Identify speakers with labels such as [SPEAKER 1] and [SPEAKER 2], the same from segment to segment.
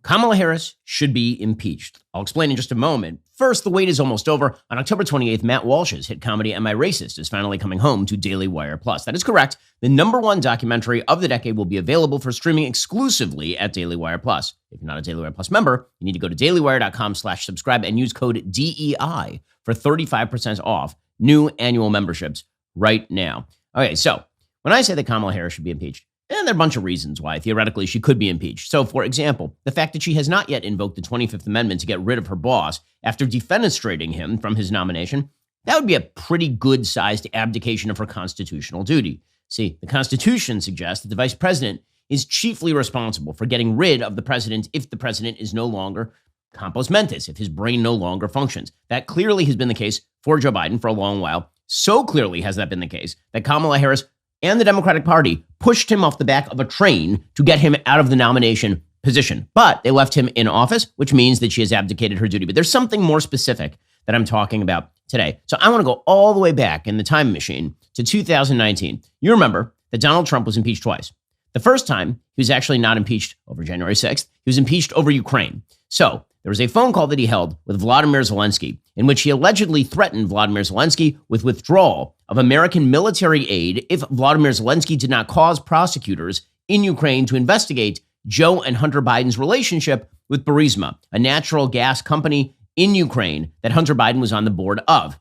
[SPEAKER 1] Kamala Harris should be impeached. I'll explain in just a moment. First, the wait is almost over. On October 28th, Matt Walsh's hit comedy Am I Racist is finally coming home to Daily Wire Plus. That is correct. The #1 documentary of the decade will be available for streaming exclusively at Daily Wire Plus. If you're not a Daily Wire Plus member, you need to go to dailywire.com/subscribe and use code DEI for 35% off new annual memberships right now. Okay, so when I say that Kamala Harris should be impeached, and there are a bunch of reasons why, theoretically, she could be impeached. So, for example, the fact that she has not yet invoked the 25th Amendment to get rid of her boss after defenestrating him from his nomination, that would be a pretty good-sized abdication of her constitutional duty. See, the Constitution suggests that the vice president is chiefly responsible for getting rid of the president if the president is no longer compos mentis, if his brain no longer functions. That clearly has been the case for Joe Biden for a long while. So clearly has that been the case that Kamala Harris and the Democratic Party pushed him off the back of a train to get him out of the nomination position. But they left him in office, which means that she has abdicated her duty. But there's something more specific that I'm talking about today. So I want to go all the way back in the time machine to 2019. You remember that Donald Trump was impeached twice. The first time, he was actually not impeached over January 6th. He was impeached over Ukraine. So there was a phone call that he held with Vladimir Zelensky in which he allegedly threatened Vladimir Zelensky with withdrawal of American military aid if Vladimir Zelensky did not cause prosecutors in Ukraine to investigate Joe and Hunter Biden's relationship with Burisma, a natural gas company in Ukraine that Hunter Biden was on the board of.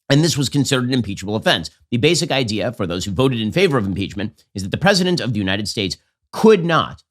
[SPEAKER 1] And this was considered an impeachable offense. The basic idea for those who voted in favor of impeachment is that the president of the United States could not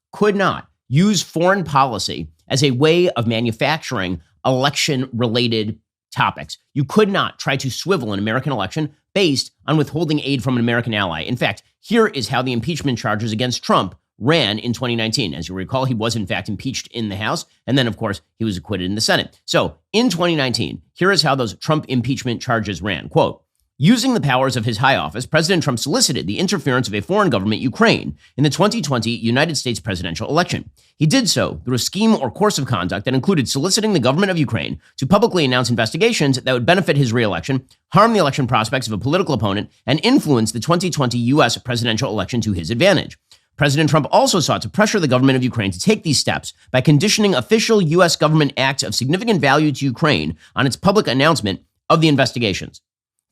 [SPEAKER 1] use foreign policy as a way of manufacturing election-related topics. You could not try to swivel an American election based on withholding aid from an American ally. In fact, here is how the impeachment charges against Trump ran in 2019. As you recall, he was in fact impeached in the House, and then, of course, he was acquitted in the Senate. So in 2019, here is how those Trump impeachment charges ran. Quote, using the powers of his high office, President Trump solicited the interference of a foreign government, Ukraine, in the 2020 United States presidential election. He did so through a scheme or course of conduct that included soliciting the government of Ukraine to publicly announce investigations that would benefit his reelection, harm the election prospects of a political opponent, and influence the 2020 U.S. presidential election to his advantage. President Trump also sought to pressure the government of Ukraine to take these steps by conditioning official U.S. government acts of significant value to Ukraine on its public announcement of the investigations.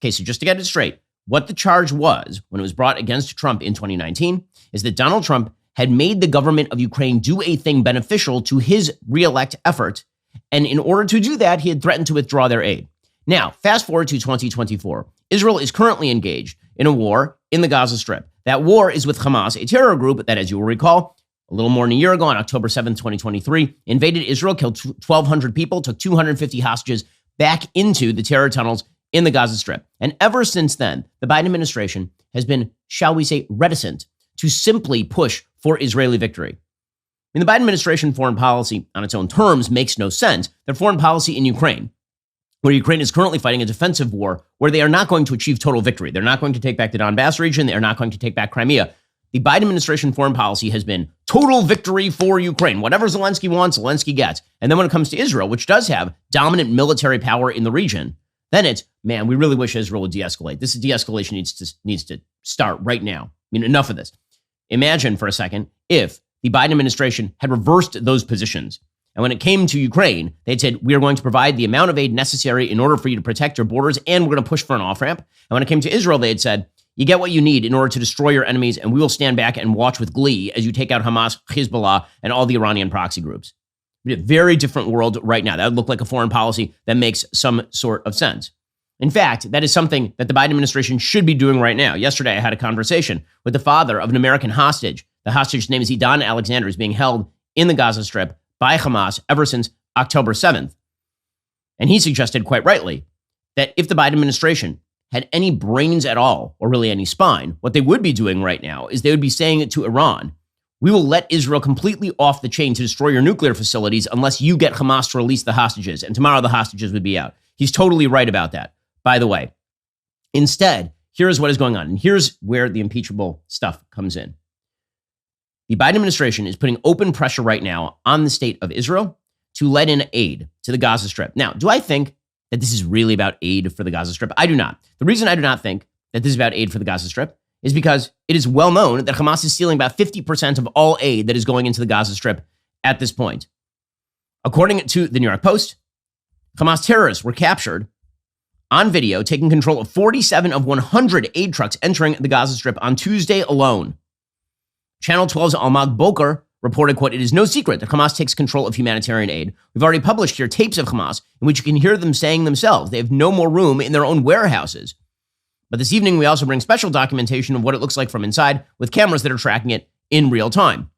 [SPEAKER 1] Okay, so just to get it straight, what the charge was when it was brought against Trump in 2019 is that Donald Trump had made the government of Ukraine do a thing beneficial to his reelect effort, and in order to do that, he had threatened to withdraw their aid. Now, fast forward to 2024. Israel is currently engaged in a war in the Gaza Strip. That war is with Hamas, a terror group that, as you will recall, a little more than a year ago on October 7th, 2023, invaded Israel, killed 1,200 people, took 250 hostages back into the terror tunnels in the Gaza Strip. And ever since then, the Biden administration has been, shall we say, reticent to simply push for Israeli victory. I mean, the Biden administration foreign policy on its own terms makes no sense. Their foreign policy in Ukraine, where Ukraine is currently fighting a defensive war where they are not going to achieve total victory. They're not going to take back the Donbass region. They are not going to take back Crimea. The Biden administration foreign policy has been total victory for Ukraine. Whatever Zelensky wants, Zelensky gets. And then when it comes to Israel, which does have dominant military power in the region, then it's, man, we really wish Israel would de-escalate. This de-escalation needs to start right now. I mean, enough of this. Imagine for a second if the Biden administration had reversed those positions. And when it came to Ukraine, they'd said, we are going to provide the amount of aid necessary in order for you to protect your borders, and we're going to push for an off-ramp. And when it came to Israel, they had said, you get what you need in order to destroy your enemies, and we will stand back and watch with glee as you take out Hamas, Hezbollah, and all the Iranian proxy groups. A very different world right now. That would look like a foreign policy that makes some sort of sense. In fact, that is something that the Biden administration should be doing right now. Yesterday, I had a conversation with the father of an American hostage. The hostage's name is Idan Alexander, is being held in the Gaza Strip by Hamas ever since October 7th. And he suggested quite rightly that if the Biden administration had any brains at all, or really any spine, what they would be doing right now is they would be saying to Iran, we will let Israel completely off the chain to destroy your nuclear facilities unless you get Hamas to release the hostages. And tomorrow the hostages would be out. He's totally right about that, by the way. Instead, here's what is going on. And here's where the impeachable stuff comes in. The Biden administration is putting open pressure right now on the state of Israel to let in aid to the Gaza Strip. Now, do I think that this is really about aid for the Gaza Strip? I do not. The reason I do not think that this is about aid for the Gaza Strip is because it is well known that Hamas is stealing about 50% of all aid that is going into the Gaza Strip at this point. According to the New York Post, Hamas terrorists were captured on video taking control of 47 of 100 aid trucks entering the Gaza Strip on Tuesday alone. Channel 12's Almag Boker reported, quote, "It is no secret that Hamas takes control of humanitarian aid. We've already published here tapes of Hamas in which you can hear them saying themselves they have no more room in their own warehouses. But this evening, we also bring special documentation of what it looks like from inside with cameras that are tracking it in real time."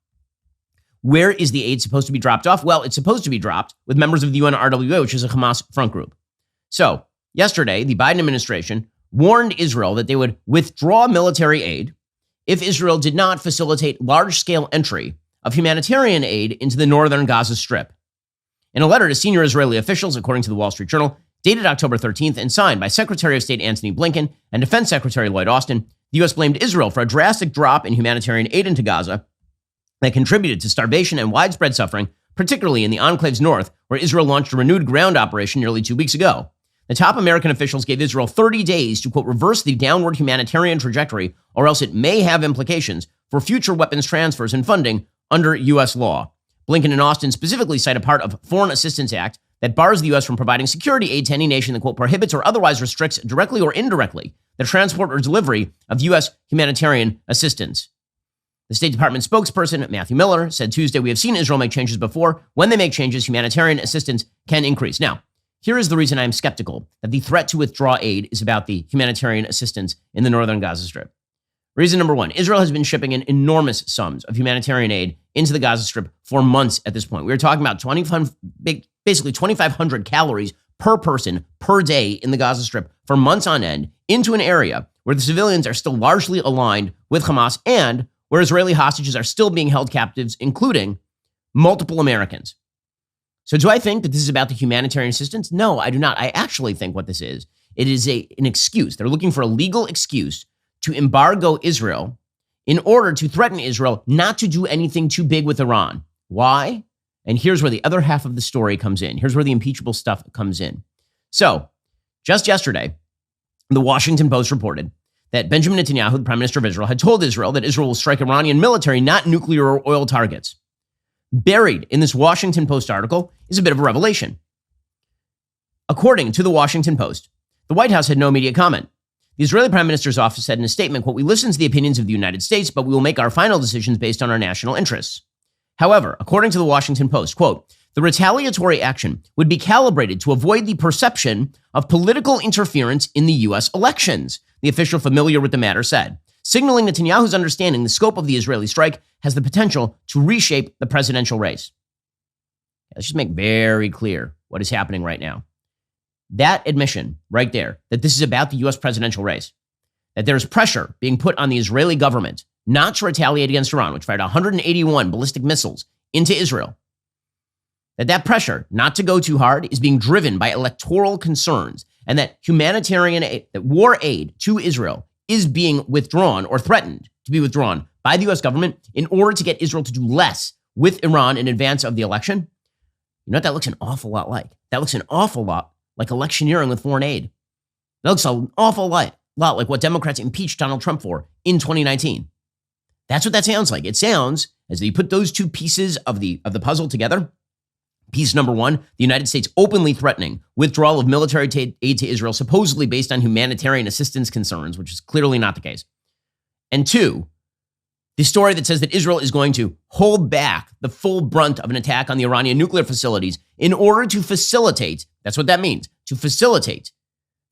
[SPEAKER 1] Where is the aid supposed to be dropped off? Well, it's supposed to be dropped with members of the UNRWA, which is a Hamas front group. So, yesterday, the Biden administration warned Israel that they would withdraw military aid if Israel did not facilitate large-scale entry of humanitarian aid into the northern Gaza Strip. In a letter to senior Israeli officials, according to the Wall Street Journal, dated October 13th and signed by Secretary of State Antony Blinken and Defense Secretary Lloyd Austin, the U.S. blamed Israel for a drastic drop in humanitarian aid into Gaza that contributed to starvation and widespread suffering, particularly in the enclave's north, where Israel launched a renewed ground operation nearly 2 weeks ago. The top American officials gave Israel 30 days to, quote, reverse the downward humanitarian trajectory, or else it may have implications for future weapons transfers and funding under U.S. law. Blinken and Austin specifically cite a part of Foreign Assistance Act that bars the U.S. from providing security aid to any nation that, quote, prohibits or otherwise restricts directly or indirectly the transport or delivery of U.S. humanitarian assistance. The State Department spokesperson, Matthew Miller, said Tuesday, "We have seen Israel make changes before. When they make changes, humanitarian assistance can increase." Now, here is the reason I am skeptical that the threat to withdraw aid is about the humanitarian assistance in the northern Gaza Strip. Reason number one, Israel has been shipping in enormous sums of humanitarian aid into the Gaza Strip for months at this point. We're talking about basically 2,500 calories per person per day in the Gaza Strip for months on end into an area where the civilians are still largely aligned with Hamas and where Israeli hostages are still being held captives, including multiple Americans. So do I think that this is about the humanitarian assistance? No, I do not. I actually think what this is, it is an excuse. They're looking for a legal excuse to embargo Israel in order to threaten Israel not to do anything too big with Iran. Why? And here's where the other half of the story comes in. Here's where the impeachable stuff comes in. So just yesterday, the Washington Post reported that Benjamin Netanyahu, the Prime Minister of Israel, had told Israel that Israel will strike Iranian military, not nuclear or oil targets. Buried in this Washington Post article is a bit of a revelation. According to the Washington Post, the White House had no immediate comment. The Israeli Prime Minister's office said in a statement, quote, "We listen to the opinions of the United States, but we will make our final decisions based on our national interests." However, according to the Washington Post, quote, "The retaliatory action would be calibrated to avoid the perception of political interference in the U.S. elections," the official familiar with the matter said, signaling Netanyahu's understanding the scope of the Israeli strike has the potential to reshape the presidential race. Let's just make very clear what is happening right now. That admission right there, that this is about the U.S. presidential race, that there's pressure being put on the Israeli government not to retaliate against Iran, which fired 181 ballistic missiles into Israel, that pressure not to go too hard is being driven by electoral concerns, and that humanitarian aid, that war aid to Israel is being withdrawn or threatened to be withdrawn by the U.S. government in order to get Israel to do less with Iran in advance of the election. You know what that looks an awful lot like? That looks an awful lot like electioneering with foreign aid. That looks an awful lot like what Democrats impeached Donald Trump for in 2019. That's what that sounds like. It sounds as you put those two pieces of the puzzle together. Piece number one, the United States openly threatening withdrawal of military aid to Israel, supposedly based on humanitarian assistance concerns, which is clearly not the case. And two, the story that says that Israel is going to hold back the full brunt of an attack on the Iranian nuclear facilities in order to facilitate, that's what that means, to facilitate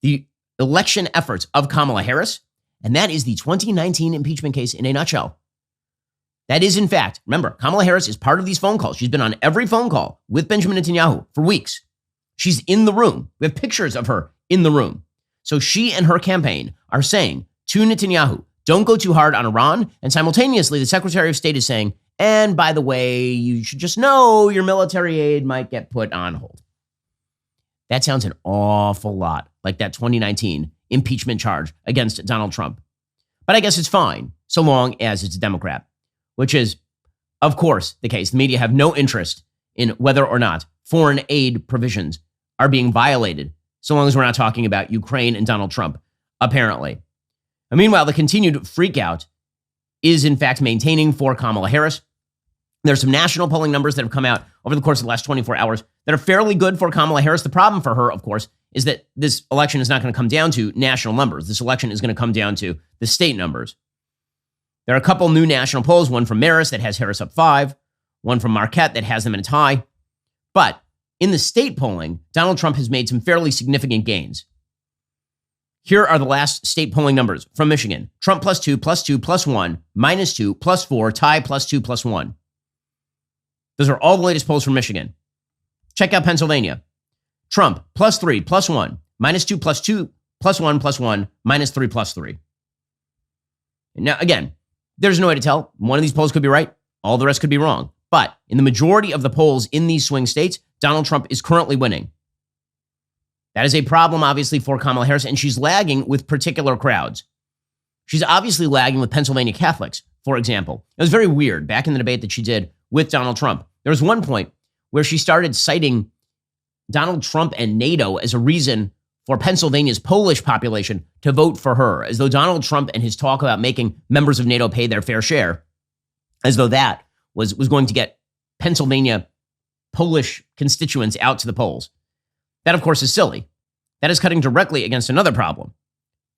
[SPEAKER 1] the election efforts of Kamala Harris. And that is the 2019 impeachment case in a nutshell. That is, in fact, remember, Kamala Harris is part of these phone calls. She's been on every phone call with Benjamin Netanyahu for weeks. She's in the room. We have pictures of her in the room. So she and her campaign are saying to Netanyahu, don't go too hard on Iran. And simultaneously, the Secretary of State is saying, and by the way, you should just know your military aid might get put on hold. That sounds an awful lot like that 2019 impeachment charge against Donald Trump. But I guess it's fine, so long as it's a Democrat, which is, of course, the case. The media have no interest in whether or not foreign aid provisions are being violated, so long as we're not talking about Ukraine and Donald Trump, apparently. And meanwhile, the continued freakout is, in fact, maintaining for Kamala Harris. There's some national polling numbers that have come out over the course of the last 24 hours that are fairly good for Kamala Harris. The problem for her, of course, is that this election is not going to come down to national numbers. This election is going to come down to the state numbers. There are a couple new national polls, one from Marist that has Harris up 5, one from Marquette that has them in a tie. But in the state polling, Donald Trump has made some fairly significant gains. Here are the last state polling numbers from Michigan. Trump +2, +2, +1, -2, +4, tie +2, +1. Those are all the latest polls from Michigan. Check out Pennsylvania. Trump +3, +1, -2, +2, +1, +1, -3, +3. Now, again, there's no way to tell. One of these polls could be right. All the rest could be wrong. But in the majority of the polls in these swing states, Donald Trump is currently winning. That is a problem, obviously, for Kamala Harris, and she's lagging with particular crowds. She's obviously lagging with Pennsylvania Catholics, for example. It was very weird back in the debate that she did with Donald Trump. There was one point where she started citing Donald Trump and NATO as a reason for Pennsylvania's Polish population to vote for her, as though Donald Trump and his talk about making members of NATO pay their fair share, as though that was going to get Pennsylvania Polish constituents out to the polls. That, of course, is silly. That is cutting directly against another problem.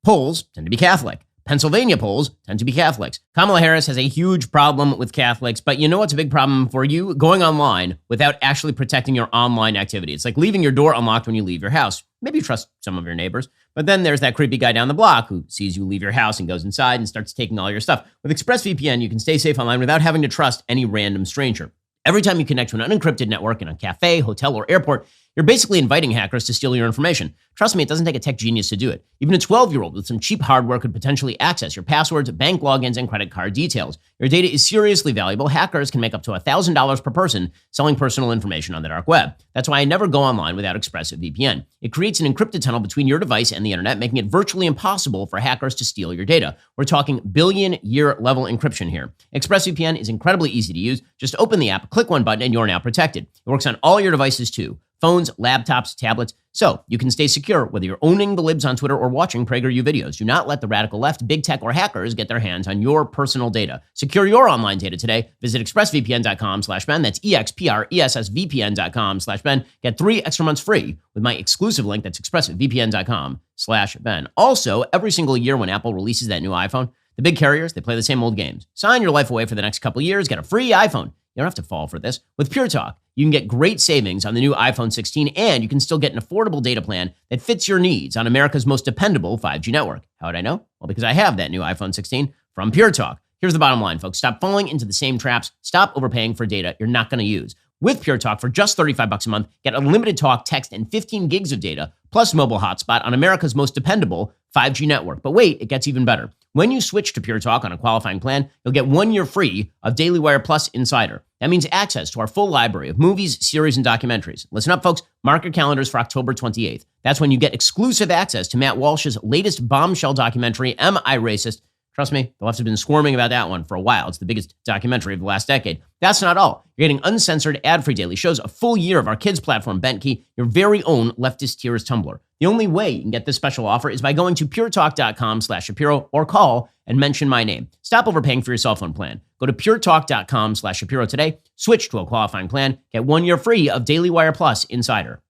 [SPEAKER 1] Poles tend to be Catholic. Pennsylvania polls tend to be Catholics. Kamala Harris has a huge problem with Catholics, but you know what's a big problem for you? Going online without actually protecting your online activity. It's like leaving your door unlocked when you leave your house. Maybe you trust some of your neighbors, but then there's that creepy guy down the block who sees you leave your house and goes inside and starts taking all your stuff. With ExpressVPN, you can stay safe online without having to trust any random stranger. Every time you connect to an unencrypted network in a cafe, hotel, or airport, you're basically inviting hackers to steal your information. Trust me, it doesn't take a tech genius to do it. Even a 12-year-old with some cheap hardware could potentially access your passwords, bank logins, and credit card details. Your data is seriously valuable. Hackers can make up to $1,000 per person selling personal information on the dark web. That's why I never go online without ExpressVPN. It creates an encrypted tunnel between your device and the internet, making it virtually impossible for hackers to steal your data. We're talking billion-year level encryption here. ExpressVPN is incredibly easy to use. Just open the app, click one button, and you're now protected. It works on all your devices too. Phones, laptops, tablets, so you can stay secure whether you're owning the libs on Twitter or watching PragerU videos. Do not let the radical left, big tech, or hackers get their hands on your personal data. Secure your online data today. Visit expressvpn.com/Ben. That's expressvpn.com/Ben. Get 3 extra months free with my exclusive link. That's expressvpn.com/Ben. Also, every single year when Apple releases that new iPhone, the big carriers, they play the same old games. Sign your life away for the next couple years. Get a free iPhone. You don't have to fall for this. With Pure Talk, you can get great savings on the new iPhone 16, and you can still get an affordable data plan that fits your needs on America's most dependable 5G network. How would I know? Well, because I have that new iPhone 16 from Pure Talk. Here's the bottom line, folks. Stop falling into the same traps. Stop overpaying for data you're not going to use. With Pure Talk, for just $35 a month, get unlimited talk, text, and 15 gigs of data, plus mobile hotspot on America's most dependable 5G network. But wait, it gets even better. When you switch to Pure Talk on a qualifying plan, you'll get 1 year free of Daily Wire Plus Insider. That means access to our full library of movies, series, and documentaries. Listen up, folks. Mark your calendars for October 28th. That's when you get exclusive access to Matt Walsh's latest bombshell documentary, Am I Racist? Trust me, the left has been squirming about that one for a while. It's the biggest documentary of the last decade. That's not all. You're getting uncensored, ad-free daily shows, a full year of our kids' platform, BentKey, your very own leftist tears Tumblr. The only way you can get this special offer is by going to puretalk.com/Shapiro or call and mention my name. Stop overpaying for your cell phone plan. Go to puretalk.com/Shapiro today, switch to a qualifying plan, get 1 year free of Daily Wire Plus Insider.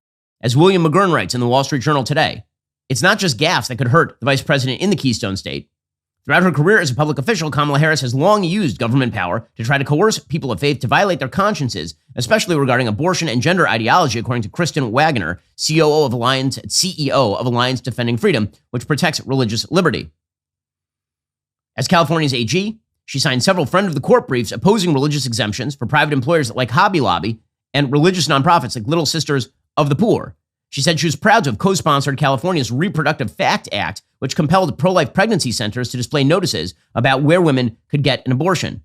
[SPEAKER 1] As William McGurn writes in the Wall Street Journal today, it's not just gaffes that could hurt the vice president in the Keystone State. Throughout her career as a public official, Kamala Harris has long used government power to try to coerce people of faith to violate their consciences, especially regarding abortion and gender ideology, according to Kristen Wagner, CEO of Alliance Defending Freedom, which protects religious liberty. As California's AG, she signed several friend of the court briefs opposing religious exemptions for private employers like Hobby Lobby and religious nonprofits like Little Sisters of the Poor. She said she was proud to have co-sponsored California's Reproductive Fact Act, which compelled pro-life pregnancy centers to display notices about where women could get an abortion.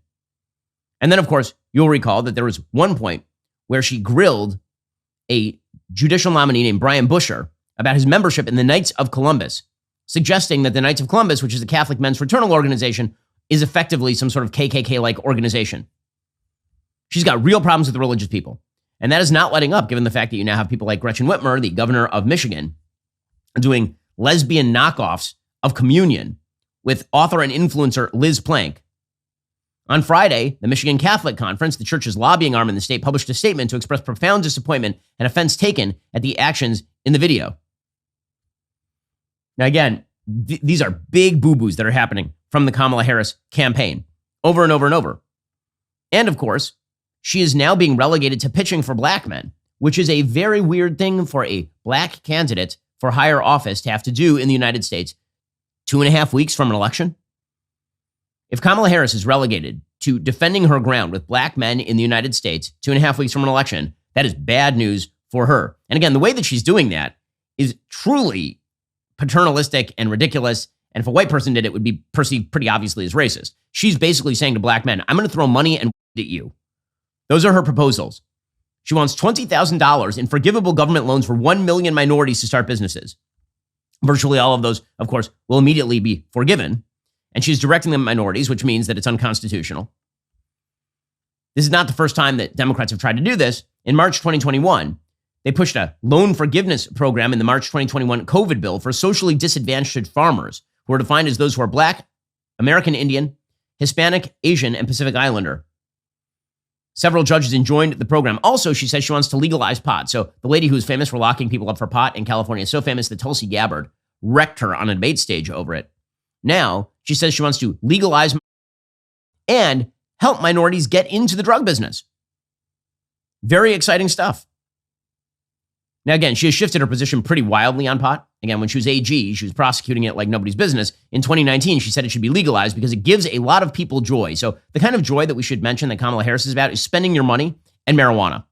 [SPEAKER 1] And then, of course, you'll recall that there was one point where she grilled a judicial nominee named Brian Busher about his membership in the Knights of Columbus, suggesting that the Knights of Columbus, which is a Catholic men's fraternal organization, is effectively some sort of KKK-like organization. She's got real problems with the religious people. And that is not letting up, given the fact that you now have people like Gretchen Whitmer, the governor of Michigan, doing lesbian knockoffs of communion with author and influencer Liz Plank. On Friday, the Michigan Catholic Conference, the church's lobbying arm in the state, published a statement to express profound disappointment and offense taken at the actions in the video. Now, again, these are big boo-boos that are happening from the Kamala Harris campaign over and over and over. And of course, she is now being relegated to pitching for black men, which is a very weird thing for a black candidate for higher office to have to do in the United States 2.5 weeks from an election. If Kamala Harris is relegated to defending her ground with black men in the United States 2.5 weeks from an election, that is bad news for her. And again, the way that she's doing that is truly paternalistic and ridiculous. And if a white person did it, would be perceived pretty obviously as racist. She's basically saying to black men, I'm going to throw money and at you. Those are her proposals. She wants $20,000 in forgivable government loans for 1 million minorities to start businesses. Virtually all of those, of course, will immediately be forgiven. And she's directing them at minorities, which means that it's unconstitutional. This is not the first time that Democrats have tried to do this. In March 2021, they pushed a loan forgiveness program in the March 2021 COVID bill for socially disadvantaged farmers who are defined as those who are black, American Indian, Hispanic, Asian, and Pacific Islander. Several judges enjoined the program. Also, she says she wants to legalize pot. So the lady who is famous for locking people up for pot in California is so famous that Tulsi Gabbard wrecked her on a debate stage over it. Now, she says she wants to legalize and help minorities get into the drug business. Very exciting stuff. Now, again, she has shifted her position pretty wildly on pot. Again, when she was AG, she was prosecuting it like nobody's business. In 2019, she said it should be legalized because it gives a lot of people joy. So the kind of joy that we should mention that Kamala Harris is about is spending your money and marijuana.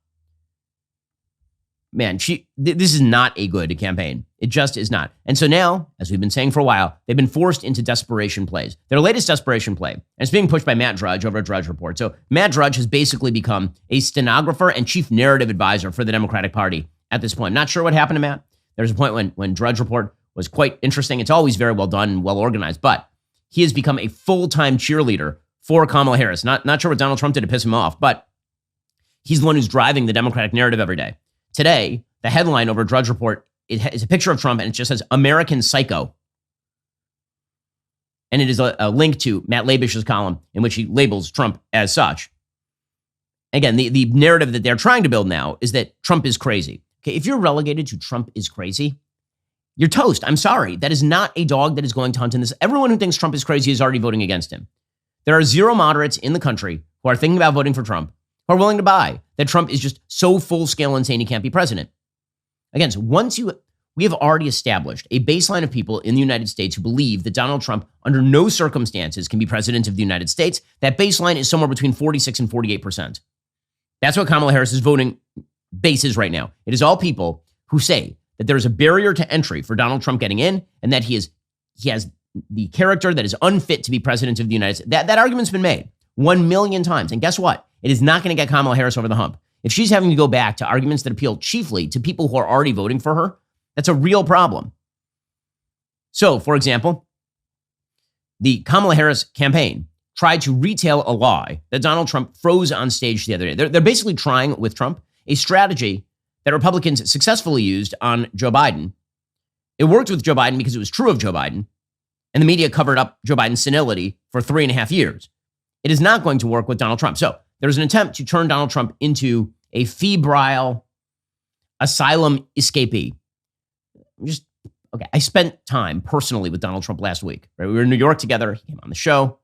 [SPEAKER 1] Man, this is not a good campaign. It just is not. And so now, as we've been saying for a while, they've been forced into desperation plays. Their latest desperation play, and it's being pushed by Matt Drudge over at Drudge Report. So Matt Drudge has basically become a stenographer and chief narrative advisor for the Democratic Party at this point. Not sure what happened to Matt. There's a point when Drudge Report was quite interesting. It's always very well done and well organized, but he has become a full-time cheerleader for Kamala Harris. Not sure what Donald Trump did to piss him off, but he's the one who's driving the Democratic narrative every day. Today, the headline over Drudge Report is a picture of Trump, and it just says American Psycho. And it is a link to Matt Labish's column in which he labels Trump as such. Again, the narrative that they're trying to build now is that Trump is crazy. Okay, if you're relegated to Trump is crazy, you're toast. I'm sorry. That is not a dog that is going to hunt in this. Everyone who thinks Trump is crazy is already voting against him. There are zero moderates in the country who are thinking about voting for Trump, who are willing to buy that Trump is just so full-scale insane he can't be president. Again, so we have already established a baseline of people in the United States who believe that Donald Trump, under no circumstances, can be president of the United States. That baseline is somewhere between 46 and 48%. That's what Kamala Harris's voting base is right now. It is all people who say that there is a barrier to entry for Donald Trump getting in, and that he has the character that is unfit to be president of the United States. That argument's been made 1 million times. And guess what? It is not going to get Kamala Harris over the hump. If she's having to go back to arguments that appeal chiefly to people who are already voting for her, that's a real problem. So, for example, the Kamala Harris campaign tried to retail a lie that Donald Trump froze on stage the other day. They're basically trying with Trump a strategy that Republicans successfully used on Joe Biden. It worked with Joe Biden because it was true of Joe Biden, and the media covered up Joe Biden's senility for 3.5 years. It is not going to work with Donald Trump. So there's an attempt to turn Donald Trump into a febrile asylum escapee. I spent time personally with Donald Trump last week. Right? We were in New York together. He came on the show.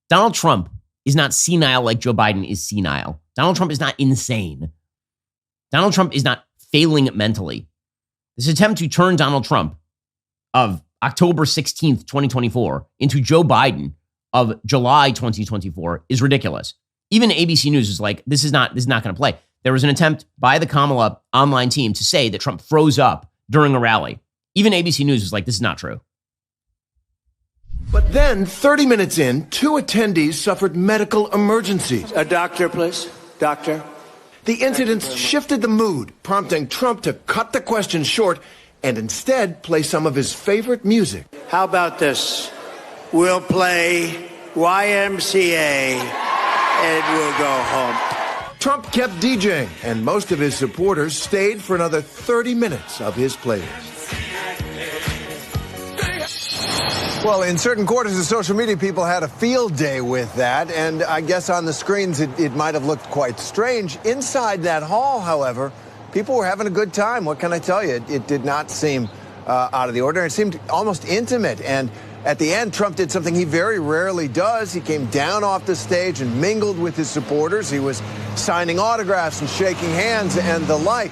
[SPEAKER 1] Donald Trump is not senile like Joe Biden is senile. Donald Trump is not insane. Donald Trump is not failing mentally. This attempt to turn Donald Trump of October 16th, 2024 into Joe Biden of July 2024 is ridiculous. Even ABC News is like, this is not going to play. There was an attempt by the Kamala online team to say that Trump froze up during a rally. Even ABC News was like, this is not true.
[SPEAKER 2] But then, 30 minutes in, 2 attendees suffered medical emergencies.
[SPEAKER 3] A doctor, please. Doctor.
[SPEAKER 2] The incidents shifted the mood, prompting Trump to cut the question short and instead play some of his favorite music.
[SPEAKER 3] How about this? We'll play YMCA and we'll go home.
[SPEAKER 2] Trump kept DJing, and most of his supporters stayed for another 30 minutes of his playlist. Well, in certain quarters of social media, people had a field day with that, and I guess on the screens it might have looked quite strange. Inside that hall, however, people were having a good time. What can I tell you? It did not seem out of the ordinary. It seemed almost intimate, and at the end, Trump did something he very rarely does. He came down off the stage and mingled with his supporters. He was signing autographs and shaking hands and the like.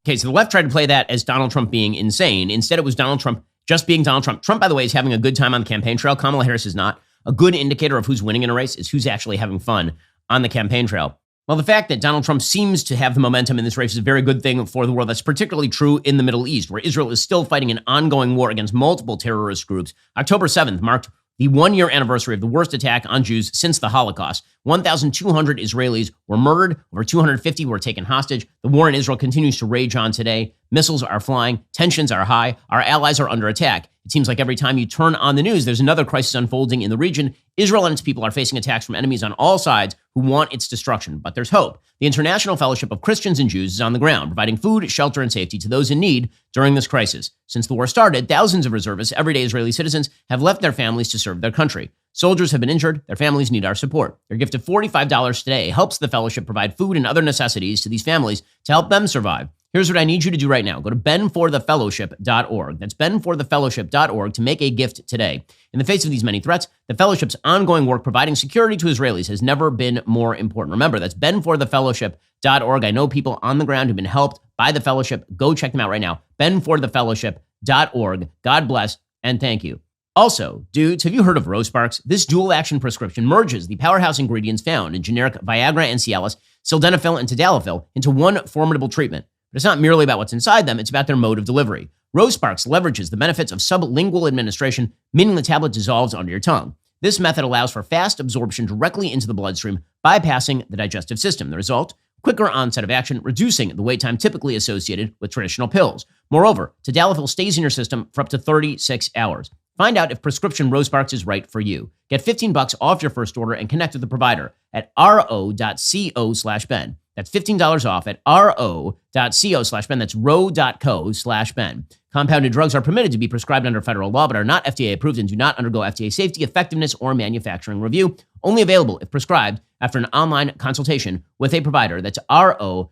[SPEAKER 1] Okay, so the left tried to play that as Donald Trump being insane. Instead, it was Donald Trump just being Donald Trump. Trump, by the way, is having a good time on the campaign trail. Kamala Harris is not. A good indicator of who's winning in a race is who's actually having fun on the campaign trail. Well, the fact that Donald Trump seems to have the momentum in this race is a very good thing for the world. That's particularly true in the Middle East, where Israel is still fighting an ongoing war against multiple terrorist groups. October 7th marked the one-year anniversary of the worst attack on Jews since the Holocaust. 1,200 Israelis were murdered. Over 250 were taken hostage. The war in Israel continues to rage on today. Missiles are flying. Tensions are high. Our allies are under attack. It seems like every time you turn on the news, there's another crisis unfolding in the region. Israel and its people are facing attacks from enemies on all sides who want its destruction. But there's hope. The International Fellowship of Christians and Jews is on the ground, providing food, shelter, and safety to those in need during this crisis. Since the war started, thousands of reservists, everyday Israeli citizens, have left their families to serve their country. Soldiers have been injured. Their families need our support. Their gift of $45 today helps the fellowship provide food and other necessities to these families to help them survive. Here's what I need you to do right now. Go to benforthefellowship.org. That's benforthefellowship.org to make a gift today. In the face of these many threats, the fellowship's ongoing work providing security to Israelis has never been more important. Remember, that's benforthefellowship.org. I know people on the ground who've been helped by the fellowship. Go check them out right now. benforthefellowship.org. God bless and thank you. Also, dudes, have you heard of Rosparks? This dual-action prescription merges the powerhouse ingredients found in generic Viagra and Cialis, sildenafil and tadalafil into one formidable treatment. But it's not merely about what's inside them, it's about their mode of delivery. Rosparks leverages the benefits of sublingual administration, meaning the tablet dissolves under your tongue. This method allows for fast absorption directly into the bloodstream, bypassing the digestive system. The result? Quicker onset of action, reducing the wait time typically associated with traditional pills. Moreover, tadalafil stays in your system for up to 36 hours. Find out if prescription Rosparks is right for you. Get $15 off your first order and connect with the provider at ro.co/Ben. That's $15 off at ro.co/Ben. That's ro.co/Ben. Compounded drugs are permitted to be prescribed under federal law, but are not FDA approved and do not undergo FDA safety, effectiveness, or manufacturing review. Only available if prescribed after an online consultation with a provider. That's ro.co/Ben.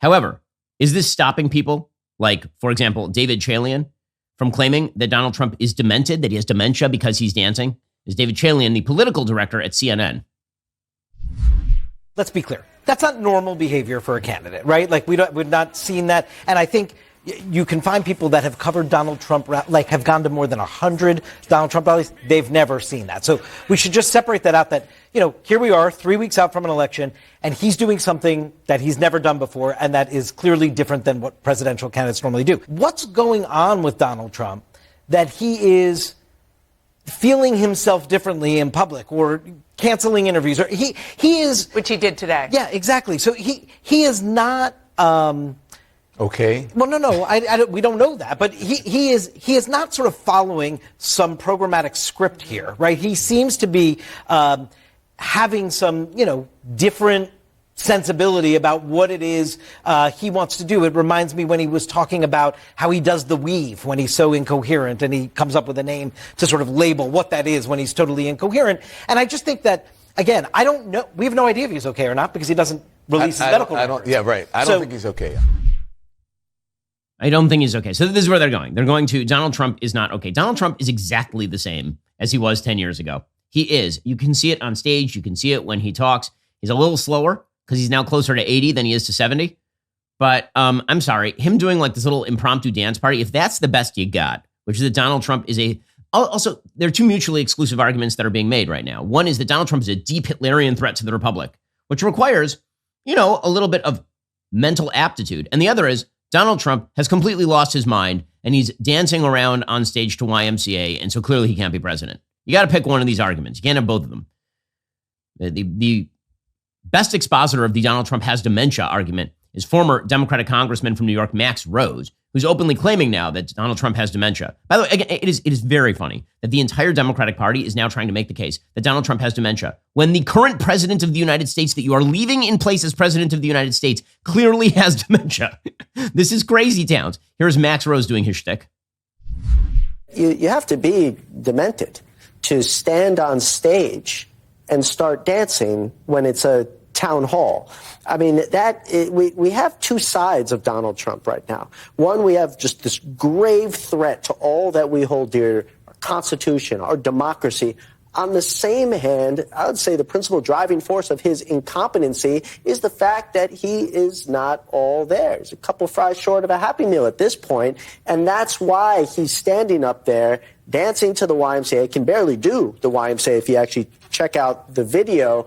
[SPEAKER 1] However, is this stopping people, like, for example, David Chalian, from claiming that Donald Trump is demented, that he has dementia because he's dancing? Is David Chalian, the political director at CNN.
[SPEAKER 4] Let's be clear. That's not normal behavior for a candidate, right? Like, we've not seen that. And I think you can find people that have covered Donald Trump, like have gone to more than 100 Donald Trump rallies. They've never seen that. So we should just separate that out, that, you know, here we are 3 weeks out from an election, and he's doing something that he's never done before, and that is clearly different than what presidential candidates normally do. What's going on with Donald Trump that he is feeling himself differently in public, or canceling interviews, or he is,
[SPEAKER 5] which he did today?
[SPEAKER 4] Yeah, exactly. So he is not.
[SPEAKER 2] Okay.
[SPEAKER 4] Well, no, we don't know that, but he is not sort of following some programmatic script here, right? He seems to be having some, different sensibility about what it is he wants to do. It reminds me when he was talking about how he does the weave when he's so incoherent, and he comes up with a name to sort of label what that is when he's totally incoherent. And I just think that, again, I don't know. We have no idea if he's okay or not because he doesn't release his medical records.
[SPEAKER 2] Yeah, right. I don't think he's okay.
[SPEAKER 1] I don't think he's okay. So this is where they're going. They're going to Donald Trump is not okay. Donald Trump is exactly the same as he was 10 years ago. He is. You can see it on stage. You can see it when he talks. He's a little slower because he's now closer to 80 than he is to 70. But I'm sorry, him doing like this little impromptu dance party, if that's the best you got, which is that Donald Trump is a... Also, there are two mutually exclusive arguments that are being made right now. One is that Donald Trump is a deep Hitlerian threat to the Republic, which requires, a little bit of mental aptitude. And the other is Donald Trump has completely lost his mind and he's dancing around on stage to YMCA, and so clearly he can't be president. You got to pick one of these arguments. You can't have both of them. The best expositor of the Donald Trump has dementia argument is former Democratic Congressman from New York, Max Rose, who's openly claiming now that Donald Trump has dementia. By the way, again, it is very funny that the entire Democratic Party is now trying to make the case that Donald Trump has dementia when the current president of the United States that you are leaving in place as president of the United States clearly has dementia. This is crazy towns. Here's Max Rose doing his shtick.
[SPEAKER 5] you have to be demented to stand on stage and start dancing when it's a town hall. I mean, we have two sides of Donald Trump right now. One, we have just this grave threat to all that we hold dear, our Constitution, our democracy. On the same hand, I would say the principal driving force of his incompetency is the fact that he is not all there. He's a couple fries short of a Happy Meal at this point, and that's why he's standing up there dancing to the YMCA. Can barely do the YMCA if you actually check out the video.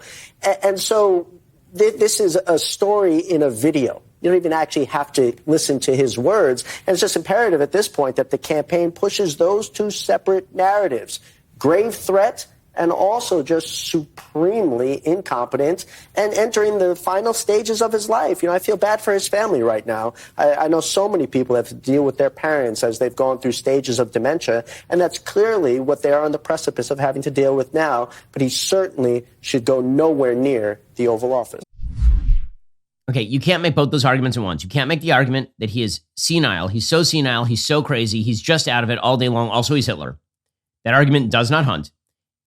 [SPEAKER 5] And so this is a story in a video. You don't even actually have to listen to his words. And it's just imperative at this point that the campaign pushes those two separate narratives. Grave threat and also just supremely incompetent and entering the final stages of his life. You know, I feel bad for his family right now. I know so many people have to deal with their parents as they've gone through stages of dementia, and that's clearly what they are on the precipice of having to deal with now. But he certainly should go nowhere near the Oval Office.
[SPEAKER 1] Okay, you can't make both those arguments at once. You can't make the argument that he is senile. He's so crazy. He's just out of it all day long. Also, he's Hitler. That argument does not hunt.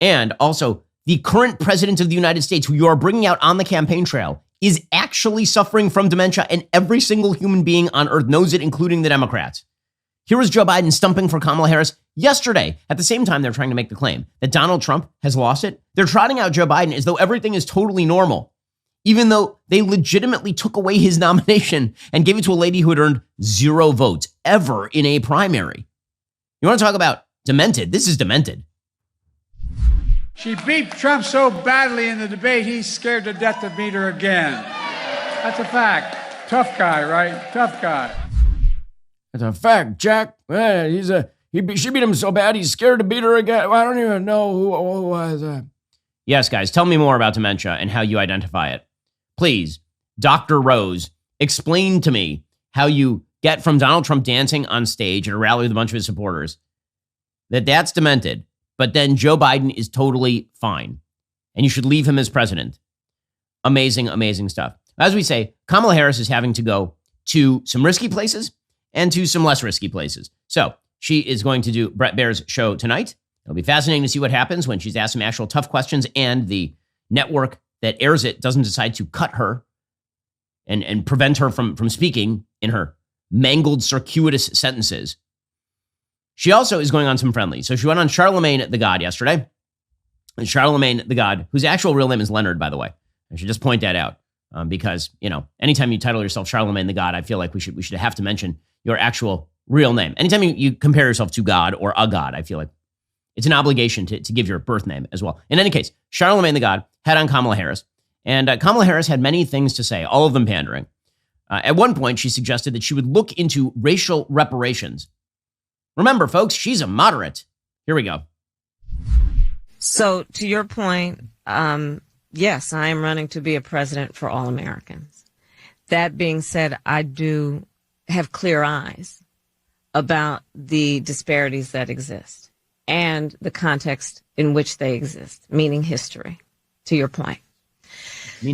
[SPEAKER 1] And also, the current president of the United States, who you are bringing out on the campaign trail, is actually suffering from dementia, and every single human being on earth knows it, including the Democrats. Here was Joe Biden stumping for Kamala Harris yesterday. At the same time, they're trying to make the claim that Donald Trump has lost it. They're trotting out Joe Biden as though everything is totally normal, even though they legitimately took away his nomination and gave it to a lady who had earned 0 votes ever in a primary. You want to talk about demented? This is demented.
[SPEAKER 6] She beat Trump so badly in the debate, he's scared to death to beat her again. That's a fact. Tough guy, right? Tough guy.
[SPEAKER 7] That's a fact, Jack. She beat him so bad, he's scared to beat her again. I don't even know who was that.
[SPEAKER 1] Yes, guys, tell me more about dementia and how you identify it. Please, Dr. Rose, explain to me how you get from Donald Trump dancing on stage at a rally with a bunch of his supporters, that's demented, but then Joe Biden is totally fine, and you should leave him as president. Amazing, amazing stuff. As we say, Kamala Harris is having to go to some risky places and to some less risky places. So she is going to do Bret Baier's show tonight. It'll be fascinating to see what happens when she's asked some actual tough questions and the network that airs it doesn't decide to cut her and prevent her from speaking in her mangled, circuitous sentences. She also is going on some friendly. So she went on Charlemagne the God yesterday. And Charlemagne the God, whose actual real name is Leonard, by the way. I should just point that out because, you know, anytime you title yourself Charlemagne the God, I feel like we should have to mention your actual real name. Anytime you compare yourself to God or a God, I feel like it's an obligation to give your birth name as well. In any case, Charlemagne the God had on Kamala Harris. And Kamala Harris had many things to say, all of them pandering. At one point, she suggested that she would look into racial reparations. Remember, folks, she's a moderate. Here we go.
[SPEAKER 8] So to your point, yes, I am running to be a president for all Americans. That being said, I do have clear eyes about the disparities that exist and the context in which they exist, meaning history, to your point.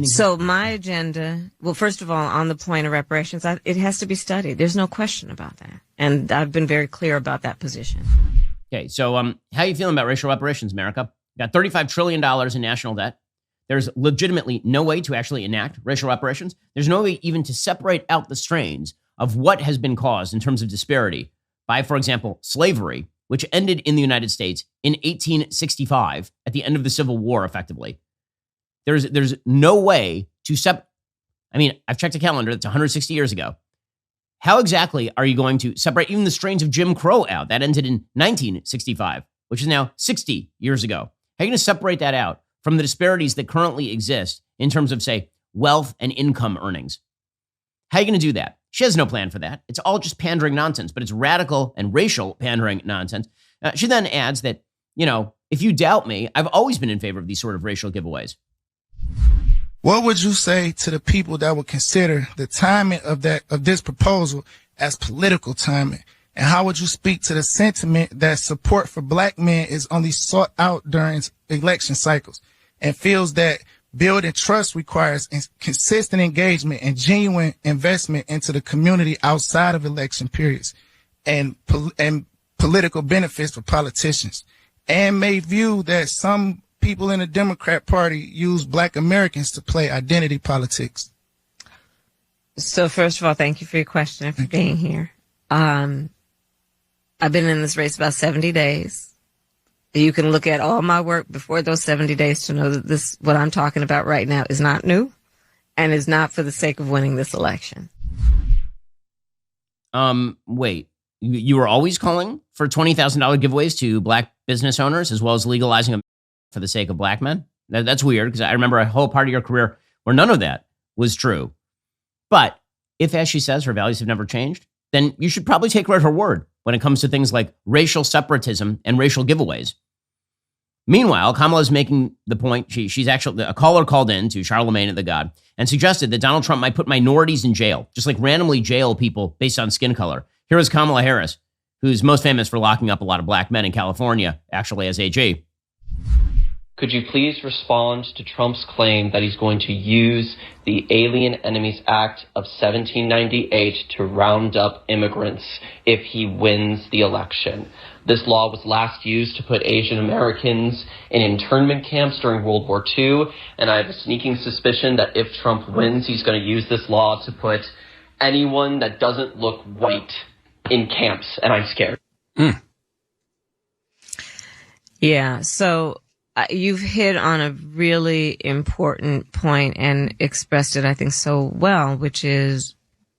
[SPEAKER 8] So my agenda, well, first of all, on the point of reparations, it has to be studied. There's no question about that. And I've been very clear about that position.
[SPEAKER 1] Okay, so how are you feeling about racial reparations, America? Got $35 trillion in national debt. There's legitimately no way to actually enact racial reparations. There's no way even to separate out the strains of what has been caused in terms of disparity by, for example, slavery, which ended in the United States in 1865 at the end of the Civil War, effectively. There's no way to I've checked a calendar that's 160 years ago. How exactly are you going to separate even the strains of Jim Crow out? That ended in 1965, which is now 60 years ago. How are you going to separate that out from the disparities that currently exist in terms of, say, wealth and income earnings? How are you going to do that? She has no plan for that. It's all just pandering nonsense, but it's radical and racial pandering nonsense. She then adds that, if you doubt me, I've always been in favor of these sort of racial giveaways.
[SPEAKER 9] What would you say to the people that would consider the timing of this proposal as political timing? And how would you speak to the sentiment that support for black men is only sought out during election cycles and feels that building trust requires consistent engagement and genuine investment into the community outside of election periods? And political benefits for politicians, and may view that some people in the Democrat Party use Black Americans to play identity politics?
[SPEAKER 8] So first of all, thank you for your question and for being here. I've been in this race about 70 days. You can look at all my work before those 70 days to know that this, what I'm talking about right now, is not new and is not for the sake of winning this election.
[SPEAKER 1] Wait, you were always calling for $20,000 giveaways to Black business owners as well as legalizing them for the sake of Black men? That's weird, because I remember a whole part of your career where none of that was true. But if, as she says, her values have never changed, then you should probably take her at her word when it comes to things like racial separatism and racial giveaways. Meanwhile, Kamala is making the point, she's actually, a caller called in to Charlemagne at the God and suggested that Donald Trump might put minorities in jail, just like randomly jail people based on skin color. Here is Kamala Harris, who's most famous for locking up a lot of Black men in California, actually as AG.
[SPEAKER 10] Could you please respond to Trump's claim that he's going to use the Alien Enemies Act of 1798 to round up immigrants if he wins the election? This law was last used to put Asian Americans in internment camps during World War II, and I have a sneaking suspicion that if Trump wins, he's going to use this law to put anyone that doesn't look white in camps, and I'm scared.
[SPEAKER 8] Yeah, so you've hit on a really important point and expressed it, I think, so well, which is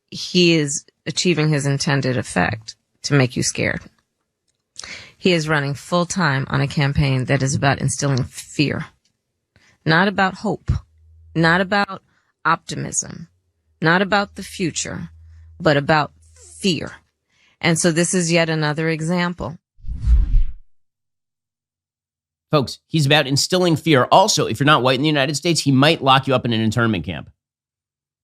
[SPEAKER 8] he is achieving his intended effect to make you scared. He is running full time on a campaign that is about instilling fear, not about hope, not about optimism, not about the future, but about fear. And so this is yet another example.
[SPEAKER 1] Folks, he's about instilling fear. Also, if you're not white in the United States, he might lock you up in an internment camp.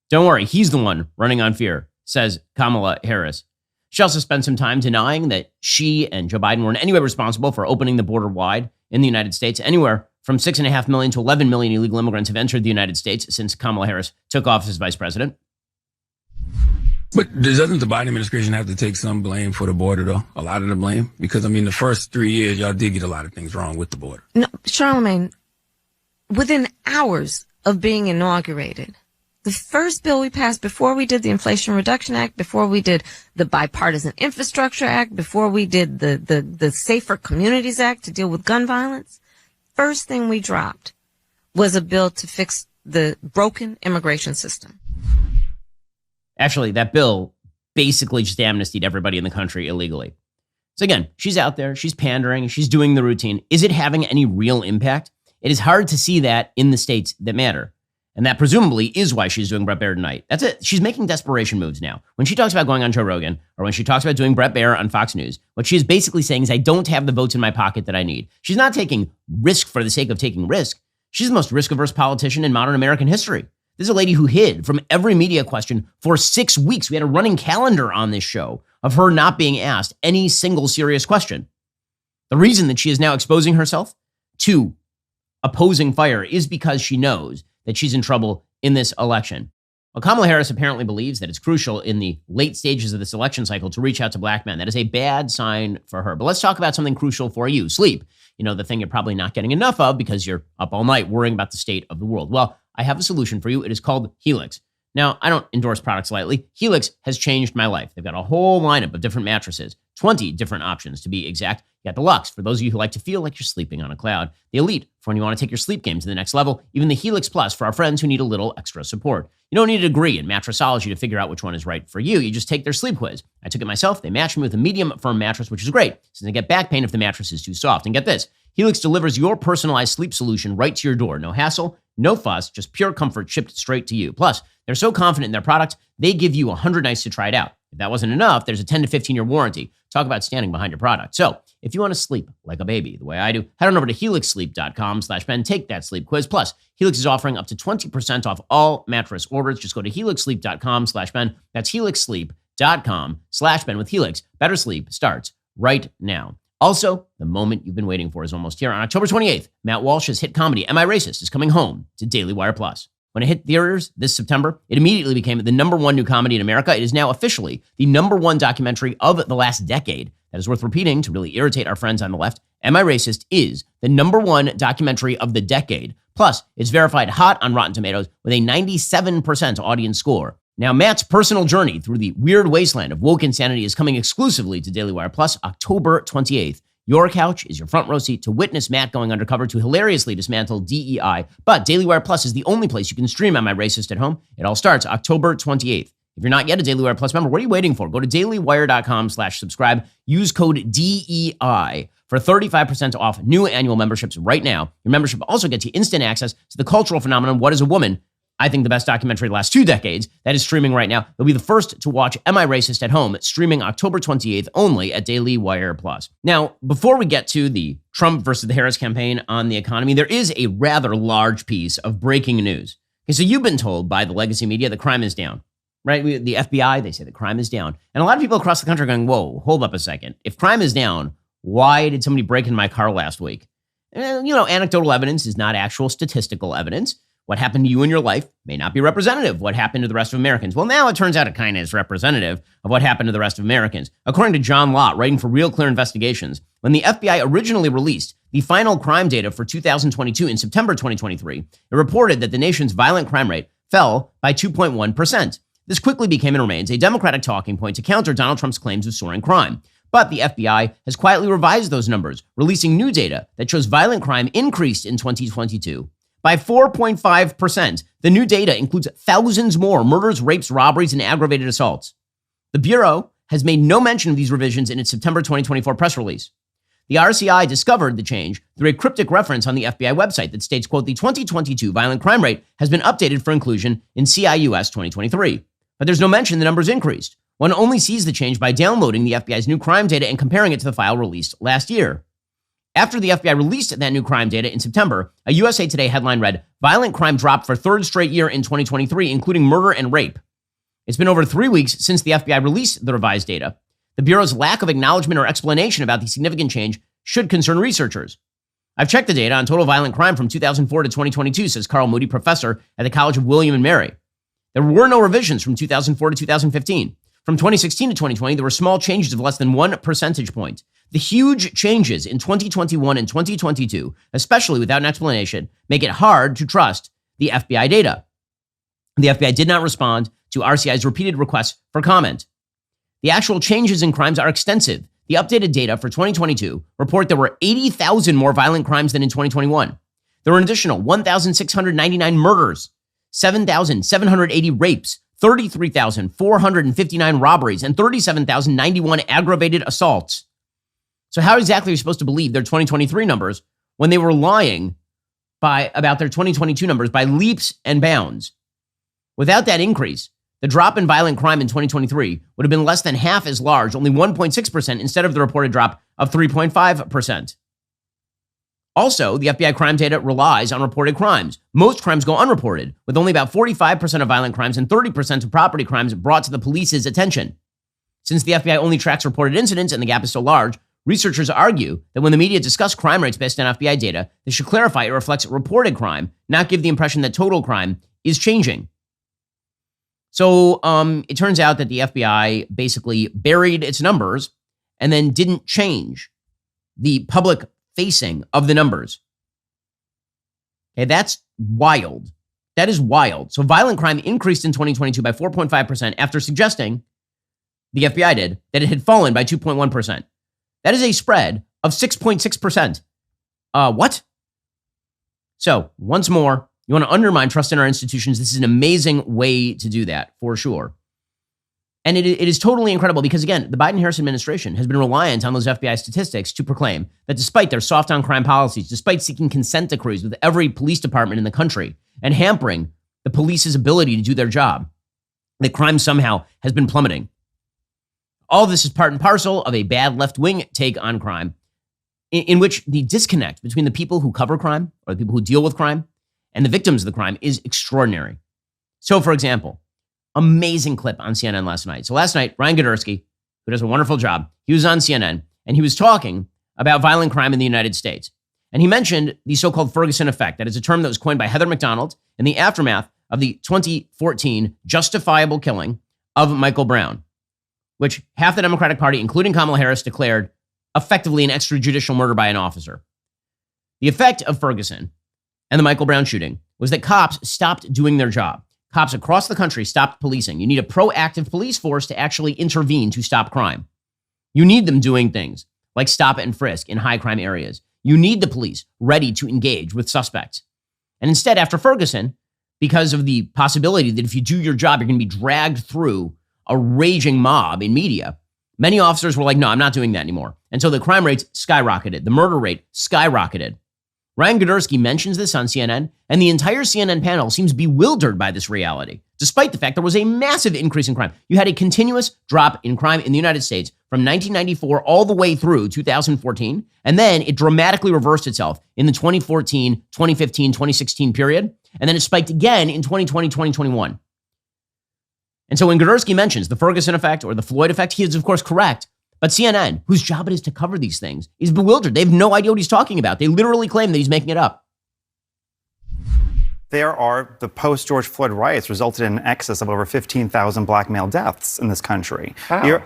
[SPEAKER 1] Don't worry, he's the one running on fear, says Kamala Harris. She also spent some time denying that she and Joe Biden were in any way responsible for opening the border wide in the United States. Anywhere from 6.5 million to 11 million illegal immigrants have entered the United States since Kamala Harris took office as vice president.
[SPEAKER 11] But doesn't the Biden administration have to take some blame for the border, though? A lot of the blame? Because, I mean, the first 3 years, y'all did get a lot of things wrong with the border.
[SPEAKER 8] No, Charlemagne, within hours of being inaugurated, the first bill we passed before we did the Inflation Reduction Act, before we did the Bipartisan Infrastructure Act, before we did the Safer Communities Act to deal with gun violence, first thing we dropped was a bill to fix the broken immigration system.
[SPEAKER 1] Actually, that bill basically just amnestied everybody in the country illegally. So again, she's out there, she's pandering, she's doing the routine. Is it having any real impact? It is hard to see that in the states that matter. And that presumably is why she's doing Bret Baier tonight. That's it. She's making desperation moves now. When she talks about going on Joe Rogan, or when she talks about doing Bret Baier on Fox News, what she is basically saying is, I don't have the votes in my pocket that I need. She's not taking risk for the sake of taking risk. She's the most risk-averse politician in modern American history. This is a lady who hid from every media question for 6 weeks. We had a running calendar on this show of her not being asked any single serious question. The reason that she is now exposing herself to opposing fire is because she knows that she's in trouble in this election. Well, Kamala Harris apparently believes that it's crucial in the late stages of this election cycle to reach out to Black men. That is a bad sign for her. But let's talk about something crucial for you, sleep. You know, the thing you're probably not getting enough of because you're up all night worrying about the state of the world. Well, I have a solution for you. It is called Helix. Now, I don't endorse products lightly. Helix has changed my life. They've got a whole lineup of different mattresses, 20 different options to be exact. You got the Luxe for those of you who like to feel like you're sleeping on a cloud. The Elite for when you want to take your sleep game to the next level. Even the Helix Plus for our friends who need a little extra support. You don't need a degree in mattressology to figure out which one is right for you. You just take their sleep quiz. I took it myself. They matched me with a medium firm mattress, which is great since I get back pain if the mattress is too soft. And get this, Helix delivers your personalized sleep solution right to your door. No hassle, no fuss, just pure comfort shipped straight to you. Plus, they're so confident in their product, they give you 100 nights to try it out. If that wasn't enough, there's a 10 to 15 year warranty. Talk about standing behind your product. So if you want to sleep like a baby, the way I do, head on over to helixsleep.com/Ben. Take that sleep quiz. Plus, Helix is offering up to 20% off all mattress orders. Just go to helixsleep.com/Ben. That's helixsleep.com/Ben. With Helix, better sleep starts right now. Also, the moment you've been waiting for is almost here. On October 28th, Matt Walsh's hit comedy, Am I Racist?, is coming home to Daily Wire Plus. When it hit theaters this September, it immediately became the number one new comedy in America. It is now officially the number one documentary of the last decade. That is worth repeating to really irritate our friends on the left. Am I Racist is the number one documentary of the decade. Plus, it's verified hot on Rotten Tomatoes with a 97% audience score. Now, Matt's personal journey through the weird wasteland of woke insanity is coming exclusively to Daily Wire Plus October 28th. Your couch is your front row seat to witness Matt going undercover to hilariously dismantle DEI. But Daily Wire Plus is the only place you can stream Am I Racist at home. It all starts October 28th. If you're not yet a Daily Wire Plus member, what are you waiting for? Go to dailywire.com/subscribe. Use code DEI for 35% off new annual memberships right now. Your membership also gets you instant access to the cultural phenomenon, What is a Woman? I think the best documentary of the last 2 decades. That is streaming right now. You'll be the first to watch Am I Racist at home, streaming October 28th only at Daily Wire Plus. Now, before we get to the Trump versus the Harris campaign on the economy, there is a rather large piece of breaking news. Okay, so you've been told by the legacy media that crime is down, right? The FBI, they say that crime is down. And a lot of people across the country are going, whoa, hold up a second. If crime is down, why did somebody break into my car last week? And, anecdotal evidence is not actual statistical evidence. What happened to you in your life may not be representative of what happened to the rest of Americans. Well, now it turns out it kind of is representative of what happened to the rest of Americans. According to John Lott, writing for Real Clear Investigations, when the FBI originally released the final crime data for 2022 in September 2023, it reported that the nation's violent crime rate fell by 2.1%. This quickly became and remains a Democratic talking point to counter Donald Trump's claims of soaring crime. But the FBI has quietly revised those numbers, releasing new data that shows violent crime increased in 2022 by 4.5%. The new data includes thousands more murders, rapes, robberies, and aggravated assaults. The Bureau has made no mention of these revisions in its September 2024 press release. The RCI discovered the change through a cryptic reference on the FBI website that states, quote, the 2022 violent crime rate has been updated for inclusion in CIUS 2023. But there's no mention the numbers increased. One only sees the change by downloading the FBI's new crime data and comparing it to the file released last year. After the FBI released that new crime data in September, a USA Today headline read, violent crime dropped for third straight year in 2023, including murder and rape. It's been over 3 weeks since the FBI released the revised data. The Bureau's lack of acknowledgement or explanation about the significant change should concern researchers. I've checked the data on total violent crime from 2004 to 2022, says Carl Moody, professor at the College of William and Mary. There were no revisions from 2004 to 2015. From 2016 to 2020, there were small changes of less than 1 percentage point. The huge changes in 2021 and 2022, especially without an explanation, make it hard to trust the FBI data. The FBI did not respond to RCI's repeated requests for comment. The actual changes in crimes are extensive. The updated data for 2022 report there were 80,000 more violent crimes than in 2021. There were an additional 1,699 murders, 7,780 rapes, 33,459 robberies, and 37,091 aggravated assaults. So how exactly are you supposed to believe their 2023 numbers when they were lying about their 2022 numbers by leaps and bounds? Without that increase, the drop in violent crime in 2023 would have been less than half as large, only 1.6%, instead of the reported drop of 3.5%. Also, the FBI crime data relies on reported crimes. Most crimes go unreported, with only about 45% of violent crimes and 30% of property crimes brought to the police's attention. Since the FBI only tracks reported incidents and the gap is so large, researchers argue that when the media discuss crime rates based on FBI data, they should clarify it reflects reported crime, not give the impression that total crime is changing. So it turns out that the FBI basically buried its numbers and then didn't change the public facing of the numbers. Okay, that's wild. That is wild. So violent crime increased in 2022 by 4.5% after suggesting, the FBI did, that it had fallen by 2.1%. That is a spread of 6.6%. What? So once more, you want to undermine trust in our institutions. This is an amazing way to do that, for sure. And it is totally incredible because, again, the Biden-Harris administration has been reliant on those FBI statistics to proclaim that despite their soft on crime policies, despite seeking consent decrees with every police department in the country and hampering the police's ability to do their job, that crime somehow has been plummeting. All this is part and parcel of a bad left-wing take on crime, in which the disconnect between the people who cover crime or the people who deal with crime and the victims of the crime is extraordinary. So, for example, amazing clip on CNN last night. So last night, Ryan Girdusky, who does a wonderful job, he was on CNN and he was talking about violent crime in the United States. And he mentioned the so-called Ferguson effect. That is a term that was coined by Heather McDonald in the aftermath of the 2014 justifiable killing of Michael Brown, which half the Democratic Party, including Kamala Harris, declared effectively an extrajudicial murder by an officer. The effect of Ferguson and the Michael Brown shooting was that cops stopped doing their job. Cops across the country stopped policing. You need a proactive police force to actually intervene to stop crime. You need them doing things like stop and frisk in high crime areas. You need the police ready to engage with suspects. And instead, after Ferguson, because of the possibility that if you do your job, you're going to be dragged through a raging mob in media, many officers were like, no, I'm not doing that anymore. And so the crime rates skyrocketed. The murder rate skyrocketed. Ryan Girdusky mentions this on CNN, and the entire CNN panel seems bewildered by this reality, despite the fact there was a massive increase in crime. You had a continuous drop in crime in the United States from 1994 all the way through 2014, and then it dramatically reversed itself in the 2014, 2015, 2016 period, and then it spiked again in 2020, 2021. And so when Girdusky mentions the Ferguson effect or the Floyd effect, he is, of course, correct. But CNN, whose job it is to cover these things, is bewildered. They have no idea what he's talking about. They literally claim that he's making it up.
[SPEAKER 12] The post-George Floyd riots resulted in an excess of over 15,000 black male deaths in this country. How?